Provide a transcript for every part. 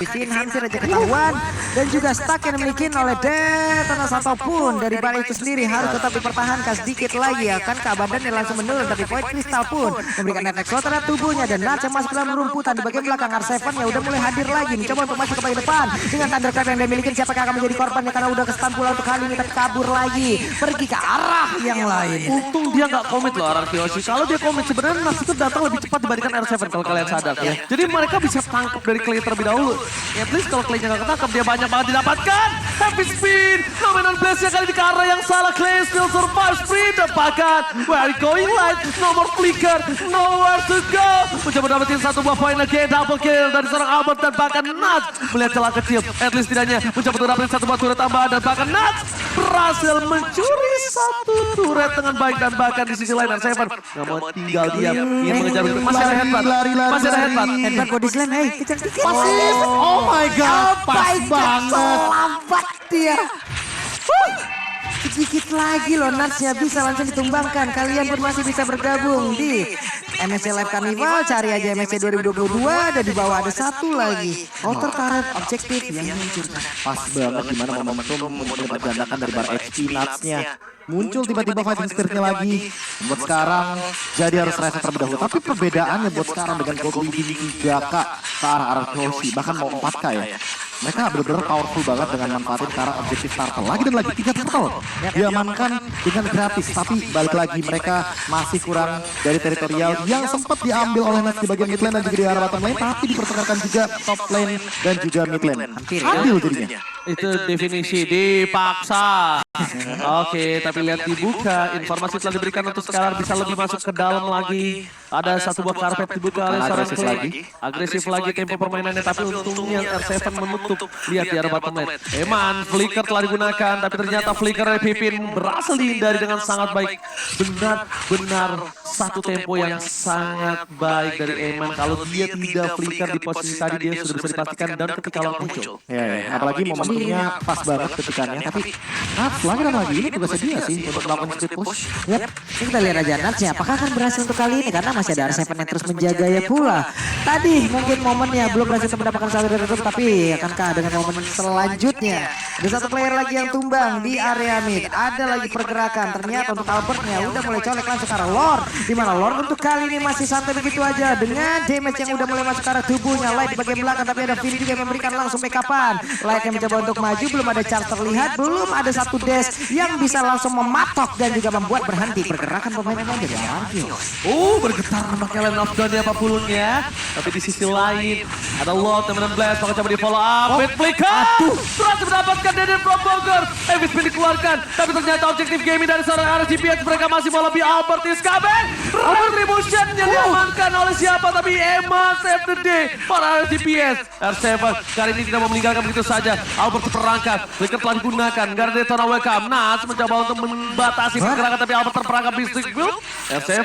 tapi Finn hampir aja ketahuan. Dan juga stack yang dimiliki oleh Detonas ataupun dari Bali itu sendiri harus tetap dipertahankan sedikit lagi ya kan. Keabadannya langsung menurun, tapi Void Crystal pun memberikan efek slow terhadap tubuhnya. Dan Nats yang masuk ke dalam rumputan di bagian belakang. R7 ya udah mulai hadir lagi, mencoba untuk masuk ke bagian depan. Dengan Thunderclap yang dia miliki, siapa yang akan menjadi korbannya karena udah kesetan pula untuk kali ini, tapi kabur lagi. Pergi ke arah yang lain. Untung dia nggak komit loh RRQ Yoshi. Kalau dia komit sebenarnya Nats itu datang lebih cepat dibandingkan R7 kalau kalian sadar ya. Jadi mereka bisa tangkap dari Clay terlebih dahulu. At least kalau Clay-nya nggak ketangkap dia banyak banget didapatkan. Heavy spin, Nomenon Blaze-nya kali di ke arah yang salah. Clay still survive, sprint dapatkan. Where going light, nomor flicker, nowhere to go. Mencoba dapetin satu buah poin lagi, double kill dari seorang Albert dan bahkan Nats melihat celah kecil. At least tidaknya mencoba untuk dapetin satu buah turret tambahan dan bahkan Nats berhasil mencuri satu turret dengan baik dan bahkan di sisi lain R7 nggak mau tinggal diam. Ingin mengejar masih ada headbutt, masih ada headbutt. Headbutt body slam, hey kejar sedikit. Pasif, oh my god, pas banget. Selamat dia. Sedikit lagi loh Natsnya bisa langsung ditumbangkan. Kalian pun masih bisa bergabung di MSC Live Carnival. Cari aja MSC 2022 dan di bawah ada satu lagi outer turret objektif yang muncul. Pas banget gimana momentum melipat gandakan dari bar HP Natsnya. Muncul tiba-tiba fighting spiritnya lagi. Buat sekarang jadi harus reset terlebih dahulu. Tapi perbedaannya buat sekarang dengan Goblin 3K ke arah Yoshi, bahkan mau 4K ya. Mereka benar-benar powerful banget dengan manfaatin ke arah objektif turtle. Lagi dan lagi 3 turtle diamankan dengan gratis. Tapi balik lagi mereka masih kurang dari teritorial yang sempat diambil oleh Nats di bagian mid lane dan juga di arah bottom lane. Tapi dipertengahkan juga top lane dan juga mid lane. Ambil jadinya. Itu definisi dipaksa. Oke, tapi lihat dibuka. Informasi telah diberikan untuk sekarang bisa lebih masuk ke dalam lagi. Ada satu buah karpet dibuka oleh seorang Clay. Agresif lagi tempo permainannya, tapi untungnya R7 menutup. Lihat di arah bottom lane. Eman, flicker telah digunakan, tapi ternyata flicker dari Pipin berhasil dihindari dengan sangat baik. Benar-benar satu tempo yang sangat baik dari Eman. Kalau dia tidak flicker di posisi tadi, dia sudah bisa dipastikan dan ketika lawan muncul. Ya, apalagi momentumnya pas banget ketikannya. Tapi Nats lagi dan lagi ini tugasnya dia sih untuk melakukan speed push. Yap, ini kita lihat aja Natsnya apakah akan berhasil untuk kali ini karena masih ada R7 yang terus menjaga ya pula. Tadi mungkin momennya belum berhasil mendapatkan satu dari tutup, tapi akankah dengan momen selanjutnya ada satu player lagi yang tumbang di area mid. Ada lagi pergerakan, ternyata untuk Albertnya udah mulai colek langsung ke arah Lord, di mana Lord untuk kali ini masih santai begitu aja dengan damage yang udah mulai masuk ke arah tubuhnya. Light di bagian belakang, tapi ada Vini juga yang memberikan langsung backupan. Light yang mencoba untuk maju, belum ada charge terlihat, belum ada satu dash yang bisa langsung mematok dan juga membuat berhenti pergerakan pemain-pemain dari RRQ. Bergetar nampaknya line of down apapun ya. Tapi di sisi lain ada Lord yang Blast, maka coba di follow up with flicker. Berhasil mendapatkan Deden from Bogor. Evis Spin dikeluarkan, tapi ternyata objektif gaming dari seorang RGPX mereka masih mau lebih. Albert is coming. Retribution yang diamankan oleh siapa, tapi Emma save the day para RGPX. R7 kali ini tidak mau meninggalkan begitu saja. Albert terperangkap, flicker telah digunakan. Gardetora welcome. Nats mencoba untuk membatasi pergerakan, tapi Albert terperangkap di stick build. R7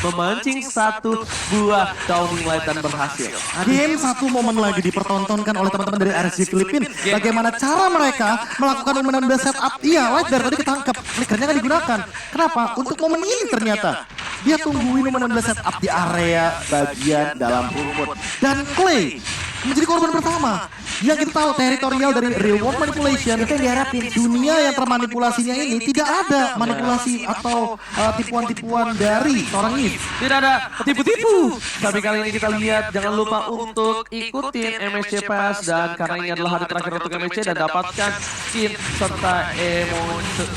memancing satu buah downing light dan berhasil. Game satu momen lagi dipertontonkan oleh teman-teman dari RSG Filipina. Bagaimana cara mereka melakukan momen setup. Iya, Light dari tadi ketangkep. Flickernya kan digunakan. Kenapa? Untuk momen ini ternyata. Dia tungguin momen setup di area bagian dalam rumput. Dan Clay menjadi korban pertama. Yang kita tahu teritorial dari real world manipulation itu yang diharapin. Dunia yang termanipulasinya ini tidak ada manipulasi atau tipuan-tipuan dari seorang Eve. Tidak ada tipu-tipu. Tapi kali ini kita lihat, jangan lupa untuk ikutin MSC Pass. Dan karena ini adalah hari terakhir untuk MSC dan dapatkan skin serta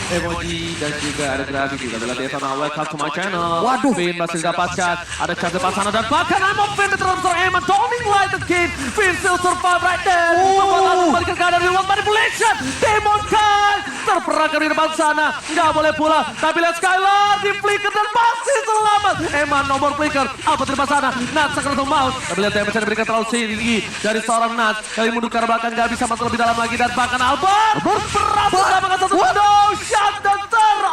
emoji dan juga ada gravity. Kita lihat Devana, welcome to my channel. Waduh. Finn masih didapatkan. Ada charge depan sana dan bahkan I'm of Finn terus Eman. Downing light again. Finn still survive right there. Membuat kembali ke keadaan real world manipulation. Demon Kai terperangkap di depan sana. Nggak boleh pula. Tapi lihat Skylar di flicker dan masih selamat. Eman nomor flicker. Albert di depan sana. Nats akan langsung mouse. Tapi lihat damage yang diberikan terlalu tinggi dari seorang Nats. Kali mundur ke arah belakang nggak bisa masuk lebih dalam lagi. Dan bahkan Albert berhasil mendapatkan satu window shot dan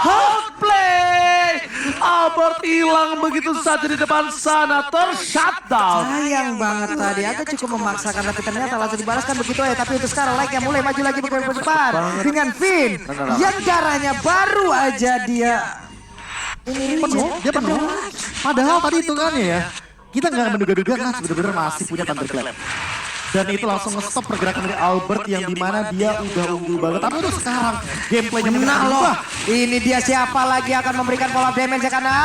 outplay. Albert hilang begitu saja di depan sana. Tershutdown. Sayang banget tadi, agak cukup memaksakan tapi ternyata langsung dibalaskan begitu aja. Tapi untuk sekarang Like yang mulai maju lagi ke depan dengan Finn yang darahnya baru aja dia ini Penuh, dia penuh. Padahal tadi hitungannya ya. Kita nggak menduga-duga Nats benar-benar masih punya Thunderclap. Dan itu langsung nge-stop pergerakan dari Albert yang dimana dia udah unggul banget. Tapi untuk sekarang gameplaynya Nah loh, berubah. ini dia siapa lagi akan memberikan follow up damage ya karena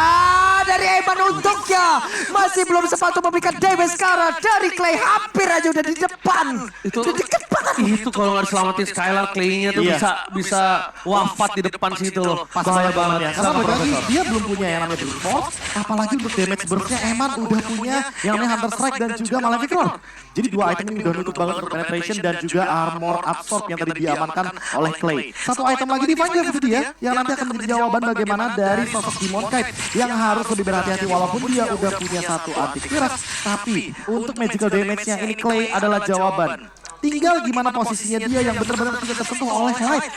dari Eman untuknya masih belum sempat untuk memberikan damage sekarang dari Clay hampir aja udah di depan. Itu Udah deket banget. Itu kalau nggak diselamatin Skylar, Clay-nya tuh Iya. bisa wafat di depan situ loh. Pas Bahaya banget ya. Karena Sama balik lagi Profesor. dia belum punya yang namanya Brute Force. Apalagi untuk damage burst-nya Eman udah punya yang namanya Hunter Strike dan juga Malefic Roar. Jadi dua item ini udah nutup banget untuk penetration dan juga armor absorb yang tadi diamankan oleh Clay. Satu item lagi di Vanguard itu dia yang nanti akan menjadi jawaban bagaimana dari sosok Demon Knight yang harus lebih berhati-hati walaupun dia udah punya satu antivirus. Tapi untuk magical damage-nya ini Clay adalah jawaban. Tinggal gimana posisinya dia yang benar-benar tidak tersentuh oleh Light.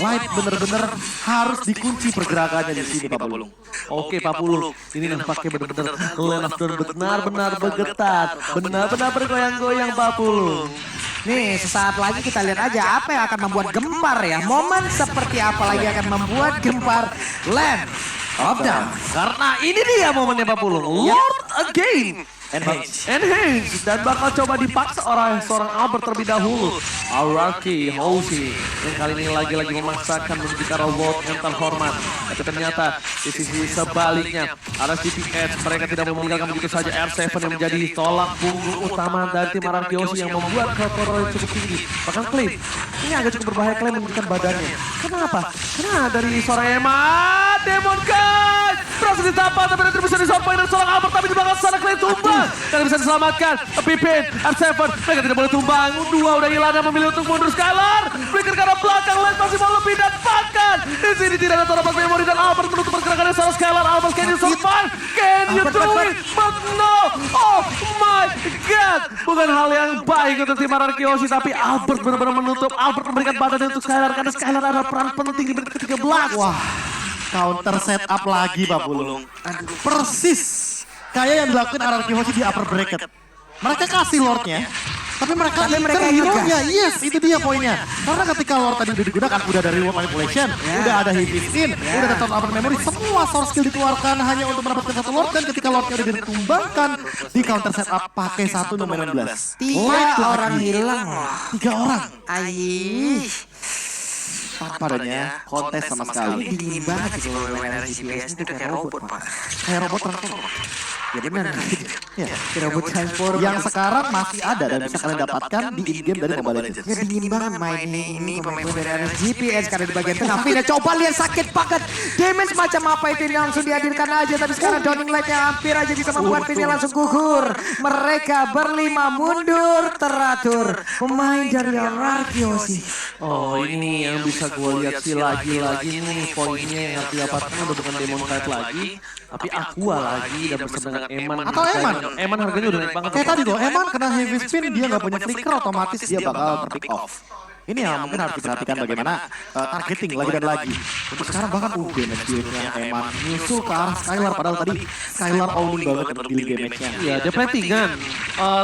Light benar-benar harus dikunci pergerakannya di sini Pak Pulung. Oke Pak Pulu, ini nampaknya benar-benar Lane of Dawn benar-benar bergetar, benar-benar bergoyang-goyang Pak Pulu. Nih sesaat lagi kita lihat aja apa yang akan membuat gempar ya. Momen seperti apa lagi akan membuat gempar Land of Dawn. Karena ini dia momennya Pak Pulu, Lord again. Enhance dan bakal coba dipaksa oleh seorang Albert terlebih dahulu. Araki Hoshi yang kali ini lagi-lagi memaksakan menjadi robot yang terhormat. Tapi ternyata di sisi sebaliknya ada CPS, mereka tidak mau meninggalkan begitu saja R7 yang menjadi tolak punggung utama dari tim Araki Hoshi yang membuat kotoran cukup tinggi. Bahkan Clay ini agak cukup berbahaya, Clay menunjukkan badannya. Kenapa? Karena dari seorang Emma Demon Knight berhasil ditapa tapi nanti bisa disampai dari seorang Albert tapi di belakang sana Clay tumbang. Dan bisa diselamatkan. Pipin, R7, mereka tidak boleh tumbang. Dua udah hilang dan memilih untuk mundur Skylar. Flicker ke arah belakang, Light masih mau lebih dan bahkan di sini tidak ada toropak memori dan Albert menutup pergerakannya seorang Skylar. Albert, can you survive? Can you do it? But no! Oh my God! Bukan hal yang baik untuk tim Araki Hoshi, tapi Albert benar-benar menutup. Albert memberikan badannya untuk Skylar karena Skylar ada peran penting di menit ke-13. Wah, counter setup lagi Pak Pulung. Persis kayak yang dilakukan Araki Hoshi di upper bracket. Mereka kasih Lordnya, tapi mereka mereka hero-nya. Yes, itu dia poinnya. Karena ketika Lord tadi udah digunakan, udah ada reward manipulation, udah ada heavy spin, udah ada total upper memory, semua source skill dikeluarkan hanya untuk mendapatkan satu Lord. Dan ketika Lordnya udah ditumbangkan, di counter setup pakai satu nomor 16. Light 3 orang lagi. hilang. 3 orang. Aih. Tanpa adanya kontes sama sekali. Ini dingin banget sih kalau main RGPS itu kayak robot pak. Kayak robot transformer. Ya benar. Ya. Kayak robot transformer. Yang sekarang masih ada dan bisa kalian dapatkan di in-game dari Mobile Legends. Ya dingin banget mainnya ini pemain dari RGPS karena di bagian tengah. Vina coba lihat sakit banget. Damage macam apa itu ini langsung dihadirkan aja. Tapi sekarang Downing Light-nya hampir aja bisa membuat Vina langsung gugur. Mereka berlima mundur teratur. Pemain dari Araki Hoshi. Oh ini yang bisa gue lihat sih lagi-lagi nih poinnya yang harus didapatkan udah bukan Demon Knight lagi. Tapi Aqua lagi dan bersama dengan Eman. Atau Eman. Eman harganya udah naik banget. Kayak tadi tuh, Eman kena heavy spin, dia nggak punya flicker, otomatis dia bakal ter-pick off. Ini yang mungkin harus diperhatikan bagaimana targeting lagi dan lagi. Untuk sekarang bahkan damage build-nya Eman nyusul ke arah Skylar. Padahal tadi Skylar owning banget untuk dealing damage-nya. Iya dia platingan.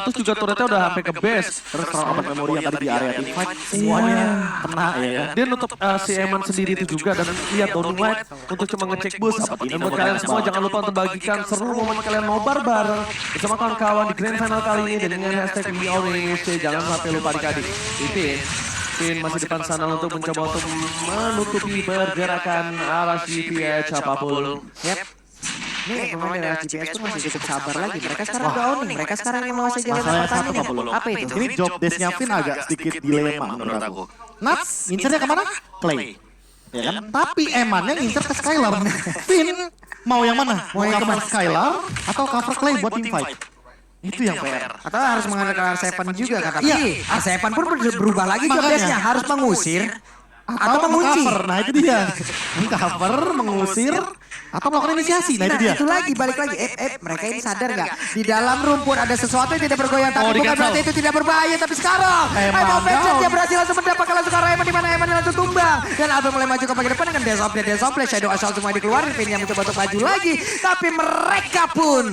Terus juga turretnya udah sampai ke base. Terus kalau open memory yang tadi di area teamfight, semuanya kena ya. Dia nutup si Eman sendiri itu juga dan lihat Downing Light untuk cuma ngecek boost. Dan buat kalian semua jangan lupa untuk bagikan seru momen kalian nobar bareng bersama kawan-kawan di grand final kali ini dan dengan hashtag WeAllIndonesia. Jangan sampai lupa adik-adik. Pin masih depan sana untuk mencoba untuk menutupi pergerakan RGPS apapun. Yep. Nih pemain dari RGPS tuh masih cukup sabar lagi. Mereka sekarang udah owning. Mereka sekarang yang menguasai jalan Masalahnya satu pertandingan. Pak Pulung. Apa itu? Ini job desk-nya Finn agak sedikit dilema menurut aku. Nats ngincernya kemana? Clay. Ya kan? Tapi Emannya ngincer ke Skylar. Finn mau yang mana? Mau cover Skylar atau cover Clay buat team fight? Itu yang PR. Atau harus mengandalkan R7 juga kan? Iya. Tapi R7 pun berubah lagi job Makanya. desk-nya. Harus mengusir atau mengunci. Cover. Nah itu dia. Cover, mengusir, atau melakukan inisiasi. Nah itu dia. Itu lagi, balik lagi. Mereka ini sadar nggak? Di dalam rumput ada sesuatu yang tidak bergoyang. Tapi bukan berarti itu tidak berbahaya. Tapi sekarang, Eman Vincent dia berhasil langsung mendapatkan langsung ke arah Eman. Dimana Eman langsung tumbang. Dan Albert mulai maju ke bagian depan dengan Desople. Shadow Assault semua dikeluarin. Finn yang mencoba untuk maju lagi. Tapi mereka pun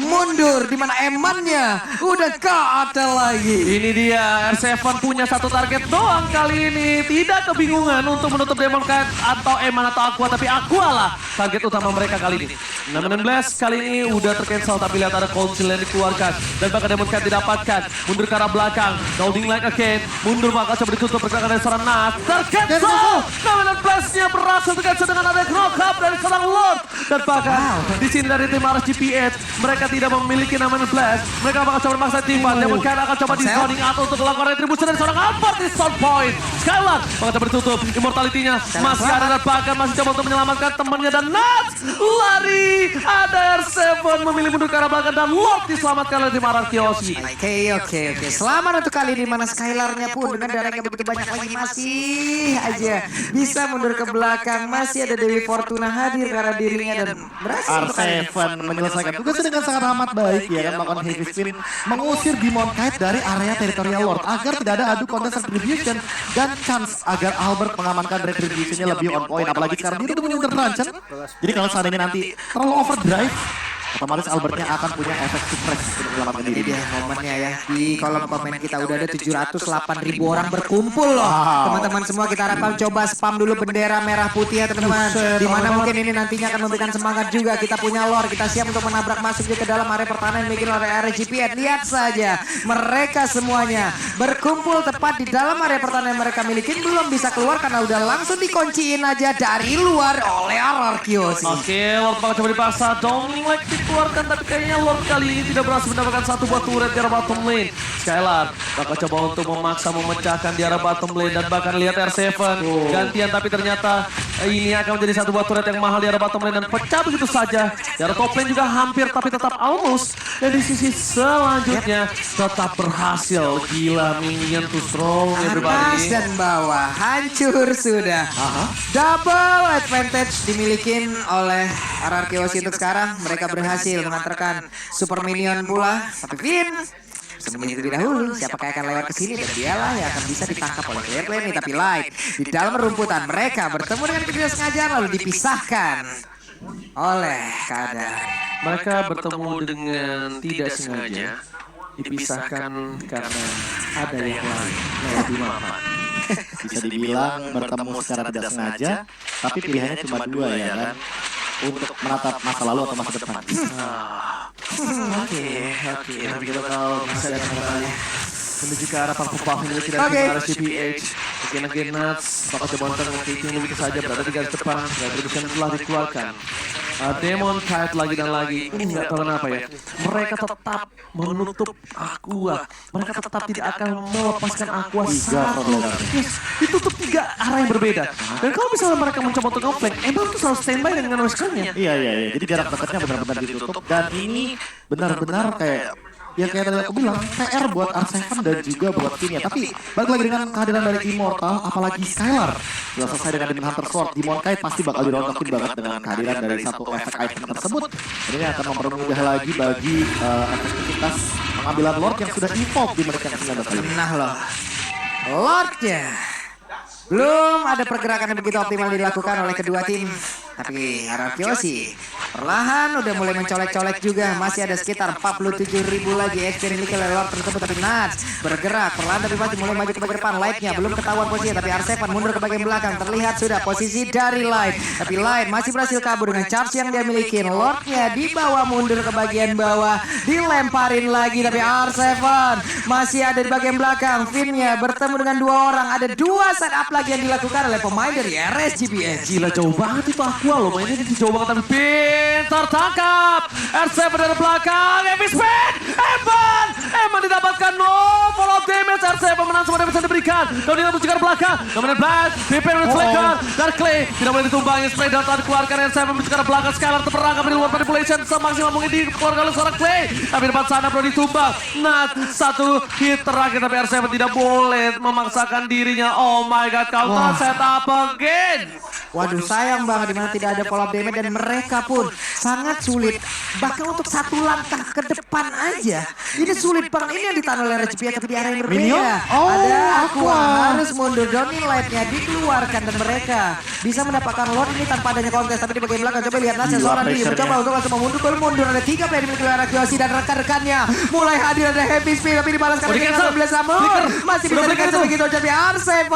mundur. Dimana Emannya udah ke lagi. Ini dia R7 punya satu target doang kali ini. Tidak kebingungan untuk menutup Demon Knight atau Eman atau Aqua. Tapi Aqua lah target utama mereka kali ini. Namun Blast kali ini udah tercancel tapi lihat ada Council yang dikeluarkan dan bahkan Demon Cat didapatkan. Mundur ke arah belakang, Golding Light again. Mundur maka coba ditutup pergerakan dari seorang Nas. Tercancel! Namun Blast-nya berhasil tercancel dengan ada Rock Up dari seorang Lord. Dan bahkan di sini dari tim RSGPH mereka tidak memiliki namanya Blast. Mereka bakal coba memaksa timpan. Demon Cat akan coba di zoning atau untuk melakukan retribusi dari seorang Albert di sound point. Skylar bakal coba ditutup. Immortality-nya masih ada dan bahkan masih coba untuk menyelamatkan temannya dan Nats lari. Ada R7 memilih mundur ke arah belakang dan Lord diselamatkan oleh tim Ararkioshi. Oke. Selamat untuk kali ini mana Skylar-nya pun dengan darah yang begitu banyak lagi masih aja bisa mundur ke belakang. Masih ada Dewi Fortuna hadir karena dirinya dan berhasil R7 menyelesaikan tugasnya dengan sangat amat baik ya kan, melakukan heavy spin, mengusir Demon Knight dari area teritorial Lord agar tidak ada adu kontes retribution dan chance agar Albert mengamankan retributionnya lebih on point, apalagi sekarang dia udah punya Intervention. Jadi kalau seandainya nanti terlalu overdrive, otomatis Albertnya akan punya efek suppress untuk menyelamatkan Ini diri. dia momennya ya. Di kolom komen kita udah ada 708.000 orang berkumpul loh. Teman-teman semua kita harapkan coba spam dulu bendera merah putih ya teman-teman. Dimana mungkin ini nantinya akan memberikan semangat juga. Kita punya Lord, kita siap untuk menabrak masuk ke dalam area pertahanan yang dimiliki oleh RSGPH. Lihat saja mereka semuanya berkumpul tepat di dalam area pertahanan yang mereka miliki. Belum bisa keluar karena udah langsung dikunciin aja dari luar oleh Ararkioshi. Oke, Lord bakal coba dipaksa. Downing Light dikeluarkan tapi kayaknya Lord kali ini tidak berhasil mendapatkan satu buah turret di arah bottom lane. Skylar bakal coba untuk memaksa memecahkan di arah bottom lane dan bahkan lihat R7 gantian tapi ternyata ini akan menjadi satu buah turret yang mahal di arah bottom lane dan pecah begitu saja. Di arah top lane juga hampir tapi tetap almost. Dan di sisi selanjutnya tetap berhasil. Gila, minion too strong Atas everybody. dan bawah hancur sudah. Double advantage dimiliki oleh Ararkioshi untuk sekarang. Mereka berhasil mengantarkan super minion pula. Tapi Finn sembunyi terlebih dahulu. Siapakah akan lewat ke sini dan dialah yang akan bisa ditangkap oleh player lane ini. Tapi Light di dalam rumputan mereka bertemu dengan ketidaksengajaan lalu dipisahkan oleh keadaan. Mereka bertemu dengan tidak sengaja, dipisahkan karena ada yang lain yang lebih mapan. Bisa dibilang bertemu secara tidak sengaja, tapi pilihannya cuma dua ya kan, untuk menatap masa lalu atau masa depan. Oke, tapi kita bakal bisa datang kembali menuju ke arah Puff ini tidak Oke. ke arah CPH. Again Nuts bakal coba untuk nge-kicking lebih saja berada di garis depan. Retribution telah dikeluarkan. Demon Knight lagi dan lagi. Ini nggak tahu kenapa ya. Mereka tetap menutup Aqua. Mereka tetap tidak akan melepaskan Aqua satu. Yes, ditutup tiga arah yang berbeda. Dan kalau misalnya mereka mencoba untuk nge-flank, emang tuh selalu standby dengan whiskernya. Iya. Jadi jarak dekatnya benar-benar ditutup dan ini benar-benar kayak ya kayak tadi aku bilang PR buat R7 dan juga buat Finn ya. Tapi balik lagi dengan kehadiran dari Immortal, apalagi Skylar sudah selesai dengan Demon Hunter Sword, Demon Knight pasti bakal dirontokin banget dengan kehadiran dari satu efek item tersebut. Dan ini akan mempermudah lagi bagi efektivitas pengambilan Lord yang sudah evolve di menit yang 19 kali. Nah loh, Lordnya belum ada pergerakan yang begitu optimal dilakukan oleh kedua tim. Tapi Ararkioshi perlahan udah mulai mencolek-colek juga. Masih ada sekitar 47.000 lagi XP yang dimiliki oleh Lord tersebut. Tapi Nuts bergerak perlahan tapi pasti mulai maju ke bagian depan. Lightnya belum ketahuan posisinya. Tapi R7 mundur ke bagian belakang. Terlihat sudah posisi dari Light. Tapi Light masih berhasil kabur dengan charge yang dia miliki. Lordnya dibawa mundur ke bagian bawah. Dilemparin lagi. Tapi R7 masih ada di bagian belakang. Finn-nya bertemu dengan dua orang. Ada dua setup lagi yang dilakukan oleh pemain dari RSGPH. Gila jauh banget itu Aqua loh, mainnya di jauh banget tapi pintar tangkap. R7 dari belakang, Evan Spin, Evan didapatkan no follow damage. R7 menang semua damage yang diberikan. Dan dia menuju ke belakang, dominan Blast, DPR with Flicker, dan Clay tidak boleh ditumbangin. Spray data dikeluarkan R7 menuju ke belakang. Skylar terperangkap di luar manipulation semaksimal mungkin dikeluarkan oleh seorang Clay. Tapi depan sana perlu ditumbang. Nah, satu hit terakhir tapi R7 tidak boleh memaksakan dirinya. Oh my god, counter setup again. Waduh sayang banget dimana tidak ada follow up damage dan mereka pun sangat sulit. Bahkan untuk satu langkah ke depan aja. Ini sulit banget. Ini yang ditahan oleh RSGPH tapi di area yang berbeda. Minion? Oh, ada Aqua Aqua. harus mundur. Downing Light-nya dikeluarkan dan mereka bisa mendapatkan Lord ini tanpa adanya kontes. Tapi di bagian belakang coba lihat Nasya Gila, seorang diri pressure-nya. mencoba untuk langsung memundur. Baru mundur ada 3 player dimiliki oleh Ararkioshi dan rekan-rekannya mulai hadir. Ada Happy Speed tapi dibalaskan Udah dengan cancel. belas sama Flicker. masih bisa Udah flicker di-cancel itu. begitu. Tapi R7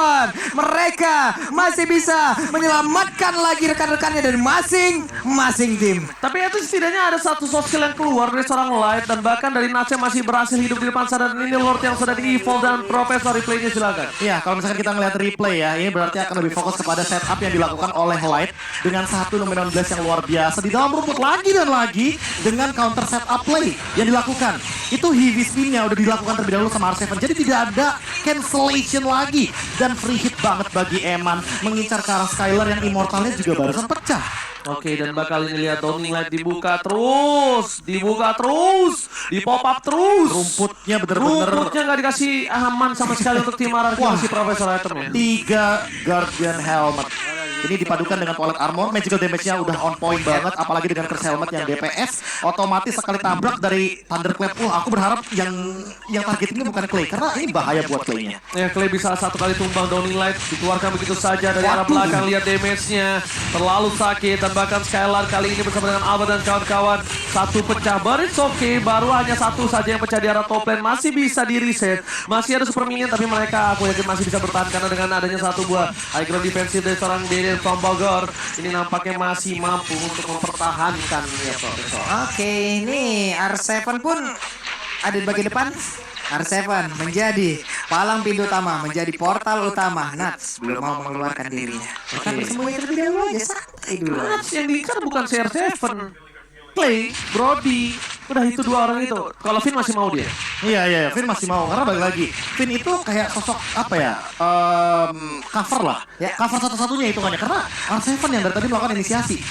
mereka masih bisa menyelamatkan menyelamatkan lagi rekan-rekannya dari masing-masing tim. Tapi itu setidaknya ada satu soft skill yang keluar dari seorang Light dan bahkan dari Natch yang masih berhasil hidup di depan sana, dan ini Lord yang sudah di-evolve dan Profesor replaynya silakan. Iya, kalau misalkan kita ngeliat replay ya, ini berarti akan lebih fokus kepada setup yang dilakukan oleh Light dengan satu Luminon Blast yang luar biasa di dalam rumput lagi dan lagi dengan counter setup play yang dilakukan. Itu heavy spin-nya udah dilakukan terlebih dahulu sama R7, jadi tidak ada cancellation lagi dan free hit banget bagi Eman mengincar ke arah Skylar yang immortalnya juga barusan pecah. Oke, dan bakal ini lihat Downing Light dibuka terus, di pop up terus. Rumputnya bener-bener Rumputnya nggak dikasih aman sama sekali untuk tim RRQ si Profesor itemnya. 3 Guardian Helmet. Ini dipadukan dengan Toilet Armor, magical damage-nya udah on point banget, apalagi dengan Curse Helmet yang DPS, otomatis sekali tabrak dari Thunderclap. Aku berharap yang targetingnya bukan Clay, karena ini bahaya buat Clay-nya. Ya, Clay bisa satu kali tumbang, Downing Light dikeluarkan begitu saja dari arah belakang. Lihat damage-nya, terlalu sakit, dan bahkan Skylar kali ini bersama dengan Alba dan kawan-kawan satu pecah. But it's okay, baru hanya satu saja yang pecah di arah top lane, masih bisa di reset, masih ada super minion, tapi mereka aku yakin masih bisa bertahan karena dengan adanya satu buah high ground defensive dari seorang Dede from Bogor, ini nampaknya masih mampu untuk mempertahankan ya Profesor. Oke, ini R7 pun ada di bagian depan. R7 menjadi palang pintu utama, menjadi portal utama. Nats belum mau mengeluarkan dirinya. Akan bersembunyi terlebih dahulu aja, santai dulu. Nats yang diincar bukan CR7, Clay, Brody, udah itu dua orang itu. Kalau Finn masih mau dia. Iya, Finn masih mau, karena balik lagi Finn itu kayak sosok apa ya, cover lah ya. Cover satu-satunya itu kan ya, karena R7 yang dari tadi melakukan inisiasi.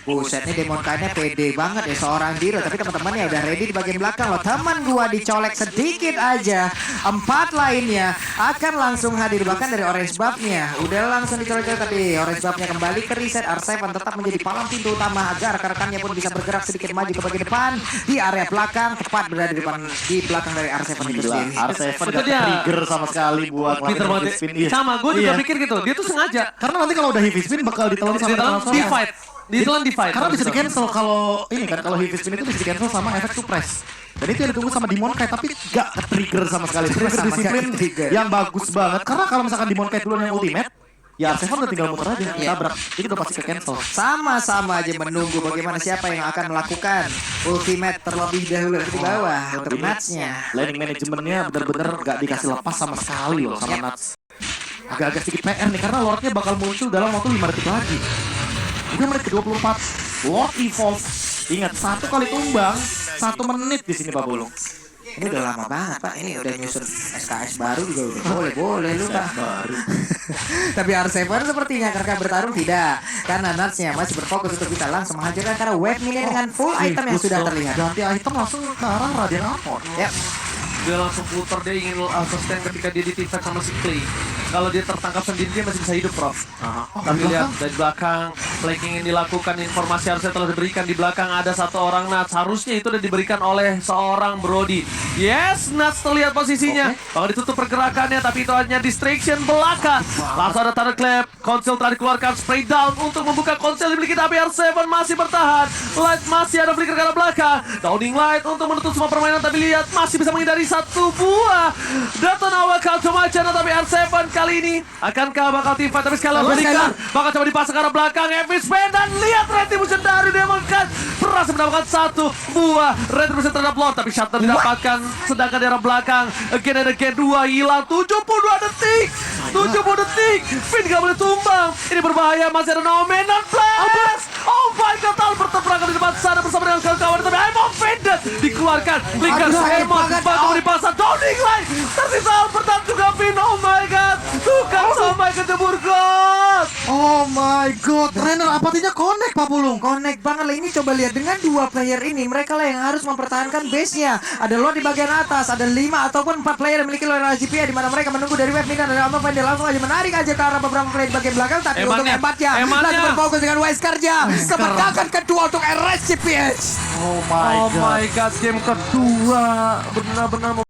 Buset, ini Demon Knight-nya pede banget ya seorang Diro. Tapi teman-teman ya udah ready di bagian belakang loh. Teman gua dicolek sedikit aja. 4 lainnya akan langsung hadir, bahkan dari orange buff-nya udah langsung dicolek, tapi orange buff-nya kembali ke reset. R7 tetap menjadi palang pintu utama agar rekan-rekannya pun bisa bergerak sedikit maju ke bagian depan. Di area belakang, tepat berada di belakang dari R7 itu sendiri. R7 Betul gak dia. trigger sama sekali buat Peter ngelakuin banget. spin. Iya. Sama, gue juga Iya. mikir gitu. Dia tuh sengaja. Karena nanti kalau udah heavy spin bakal ditelan sama Ditelan sama-sama. di fight. Ditelan di fight. Karena bisa di cancel kalau ini kan, kalau heavy spin itu bisa di cancel sama efek suppress. Dan itu yang ditunggu sama Demon Knight, tapi gak trigger sama sekali. Trigger Sama disiplin sekali trigger. yang bagus banget. Karena kalau misalkan Demon Knight duluan yang ultimate, ya R7 udah tinggal muter aja, tabrak. Itu udah pasti ke cancel. Sama-sama aja menunggu bagaimana siapa yang akan melakukan ultimate terlebih dahulu di bawah untuk match-nya. Laning manajemennya bener-bener gak dikasih lepas sama sekali loh sama Nats. Agak-agak sedikit PR nih, karena Lordnya bakal muncul dalam waktu 5 detik lagi. Udah menit ke-24, Lord evolve. Ingat, 1 kali tumbang, 1 menit di sini Pak Bulung. Ini udah lama banget Pak, ini udah nyusun SKS baru juga udah boleh lu Pak. Baru. Tapi R7 sepertinya karena bertarung tidak, karena Nats-nya masih berfokus untuk bisa langsung menghancurkan karena wave minion dengan full item yang sudah terlihat. Ganti item langsung ke arah Radiant Armor. Yap. Dia langsung putar, dia ingin sustain ketika dia di-teamfight sama si Clay. Kalau dia tertangkap sendiri dia masih bisa hidup, Prof. Tapi lihat dari belakang, flanking yang dilakukan, informasi harusnya telah diberikan. Di belakang ada satu orang Nats, harusnya itu udah diberikan oleh seorang Brody. Yes, Nats terlihat posisinya. Bakal ditutup pergerakannya, tapi itu hanya distraction belaka. Langsung ada Thunderclap, konsel telah dikeluarkan, spray down untuk membuka konsel dimiliki, tapi R7 masih bertahan. Light masih ada flicker ke arah belakang. Downing Light untuk menutup semua permainan, tapi lihat masih bisa menghindari satu buah Datonawa Kaltomacana, tapi R7 kali ini akankah bakal teamfight, tapi Skylar berikan, bakal coba dipasang ke arah belakang, Epic Spin, dan lihat Retribution dari Demon Knight berhasil mendapatkan satu buah Retribution terhadap Lord, tapi Shatter didapatkan, sedangkan di arah belakang again and again 2 hilang, 72 detik 70 detik, Finn gak boleh tumbang, ini berbahaya, masih ada Nomenon Blast. Oh my god, Albert terperangkap di depan sana bersama dengan kawan-kawan, tapi I'm offended dikeluarkan, Flicker Emon bantu dipasang, Downing Light tersisa Albert dan juga Finn. Oh my god, tukang sampai kejebur god. Oh my god, Renner apatinya connect Pak Bulung. Connect banget lah ini, coba lihat dengan 2 player ini, mereka lah yang harus mempertahankan base-nya. Ada Lord di bagian atas, ada 5 ataupun 4 player yang memiliki loyal GPA, di mana mereka menunggu dari wave minion dan Alpha Find, langsung aja menarik aja ke arah beberapa player di bagian belakang, tapi untuk hebatnya lagi berfokus dengan Wesker-nya. Kemenangan kedua untuk RSCPH. Oh Oh my god, game kedua benar-benar